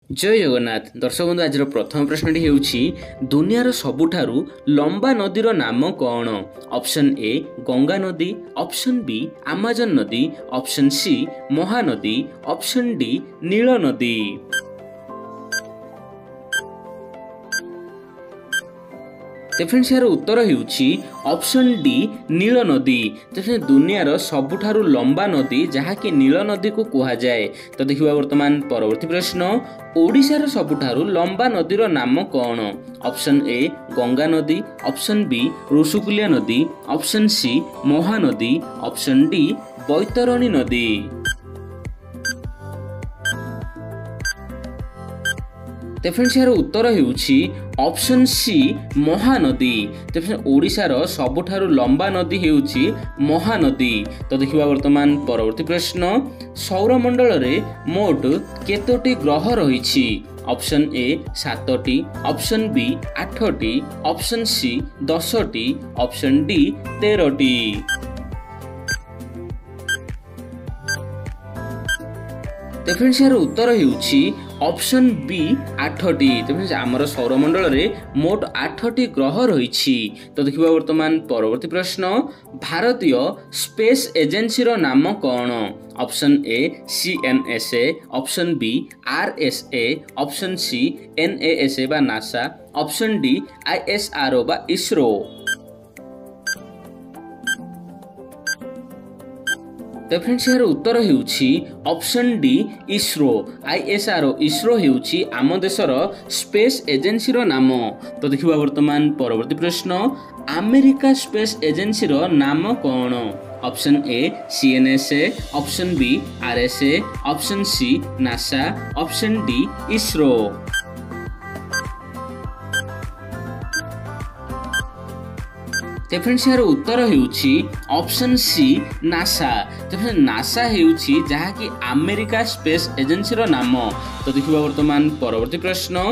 जय जगन्नाथ दर्शक बंधु आज प्रथम प्रश्नटी हेउछि दुनियार सबुठारु लंबा नदीर नाम कौन। ऑप्शन ए गंगा नदी, ऑप्शन बी अमेजन नदी, option C Mahanadi, option D नील नदी। फ्रेंड्स यार उत्तर हेउछि ऑप्शन डी नील नदी। तो दुनियार सबुठारु लंबा नदी जहाँकि नील नदी को कहा जाए। तो देखिबा वर्तमान परवर्ती प्रश्न ओडिशार सबुठारु लंबा नदीर नाम कौन। ऑप्शन ए गंगा नदी, ऑप्शन बी ऋषिकुल्या नदी, option C Mahanadi, option D Baitarani नदी। फ्रेंड्स यार उत्तर हेउछि ऑप्शन सी महानदी। तो ओडिशार सबुठारु लंबा नदी हेउछि महानदी। तो देखिबा वर्तमान परवर्ती प्रश्न सौरमंडल रे मोट केतोटी ग्रह रहिछि। ऑप्शन ए 7टी, ऑप्शन बी 8टी, ऑप्शन सी 10टी, ऑप्शन डी 13टी। फ्रेंड्स यार उत्तर हेउछि ऑप्शन बी 8टी। आमर सौरमंडल रे मोट 8टी ग्रह रही। तो देखिबा वर्तमान परवर्ती प्रश्न भारतीय स्पेस एजेंसी रो नाम कौन। Option A CNSA, option B RSA, option C NASA बा नासा, ऑप्शन डी ISRO बा इसरो। तो फ्रेंड्स यार उत्तर हेउछि option D ISRO. ISRO ISRO हेउछि आम देशर स्पेस एजेंसी रो नाम। तो देखिबा वर्तमान परवर्ती प्रश्न अमेरिका स्पेस एजेंसी रो नाम कौन। Option A CNSA, option B RSA, option C NASA, option D ISRO. Friends यार उत्तर हेउछि ऑप्शन सी नासा। नासा हेउछि जहाँकि अमेरिका स्पेस एजेंसी रो नाम। तो देखिबा वर्तमान परवर्ती प्रश्न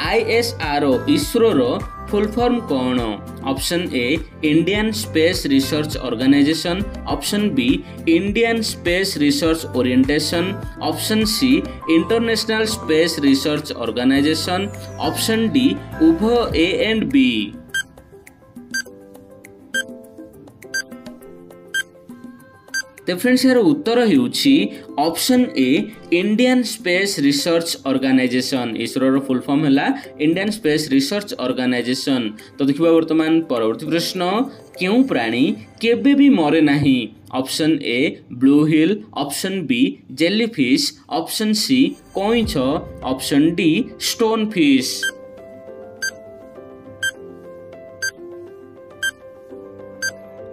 ISRO इसरो रो फुल फॉर्म कौन। Option A Indian space research organisation, option B Indian space research orientation, option C international space research organisation, option D उभय ए एंड बी। तो फ्रेंड्स यार उत्तर हेउछि option A Indian space research organisation. ISRO रो full form हैला Indian space research organisation. तो देखिबा वर्तमान परवर्ती प्रश्न केउ प्राणी केबे भी मरे नाही। Option A blue whale, option B jellyfish, option C कइंछ, ऑप्शन डी स्टोन फिश।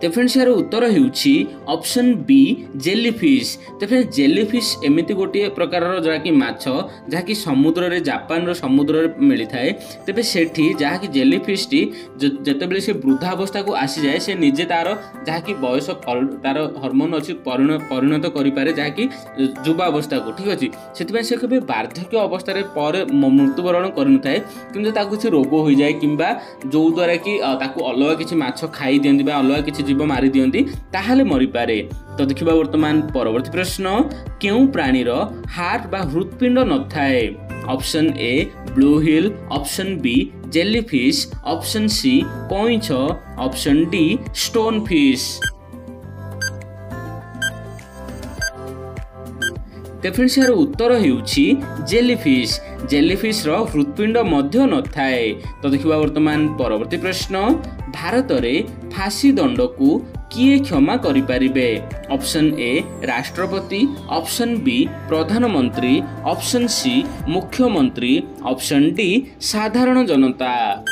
तो फ्रेंड्स यार उत्तर हेउछि ऑप्शन बी जेलीफिश। तो फ्रेंड्स जेलीफिश एमिति गोटे प्रकार जहाँकि माछ जहाँकि समुद्र रे जापान रो समुद्र रे मिली थाए। तेबे सेठी जहाँकि जेलीफिश टी जेतेबेले से वृद्धावस्था को आसी जाए से निजे तार जहाँकि बयस तार हार्मोन अछि परिणत करि पारे जहाँकि युवावस्था को। ठीक अछि सेति से केबे वार्धक्य अवस्था रे पर मृत्युवरण करन थाए किंतु ताकु से रोग होई जाए किंबा जो द्वारा कि ताकु अलग किछि माछ खाई दियंती बा अलग किछि जीव मारी दियंती ताहाले मरि पारे। तो देखिबा वर्तमान परवर्ती प्रश्न केउ प्राणी रो हार्ट बा हृदपिंड नथाए। Option A blue whale, option B jellyfish, option C कइंछ, ऑप्शन डी स्टोन फिश। तो फ्रेंड्स यार उत्तर हेउछि जेलीफिश। जेलीफिश रो हृदपिंड मध्य नथाए। तो देखिबा वर्तमान परवर्ती प्रश्न भारत रे फांसी दंड को किए क्षमा करि पारिबे। ऑप्शन ए राष्ट्रपति, ऑप्शन बी प्रधानमंत्री, ऑप्शन सी मुख्यमंत्री, ऑप्शन डी साधारण जनता।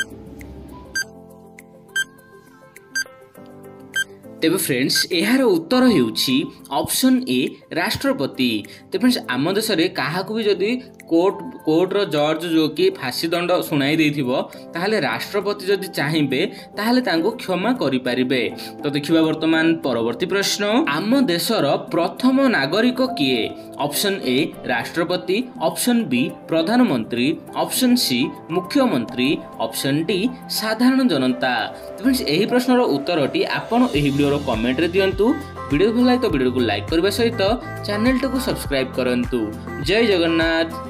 तेबे फ्रेंड्स यार उत्तर हेउछि ऑप्शन ए राष्ट्रपति। तो फ्रेंड्स आम देश रे काहाकू भी जदि कोर्ट रो जज जो कि फांसी दंड सुनाई देथिबो ताहाले राष्ट्रपति जदि चाहिबे ताहाले तांको क्षमा करि पारिबे। तो देखिबा वर्तमान परवर्ती प्रश्न आम देशर प्रथम नागरिक किए। ऑप्शन ए राष्ट्रपति, ऑप्शन बी प्रधानमंत्री, ऑप्शन सी मुख्यमंत्री, ऑप्शन डी साधारण जनता। तो फ्रेंड्स एही प्रश्नर उत्तरटी आपण एही वीडियो रो कमेंट रे दियंतु। वीडियो भल लागे तो वीडियो को लाइक करबा सहित चैनल को सब्सक्राइब करंतु। जय जगन्नाथ।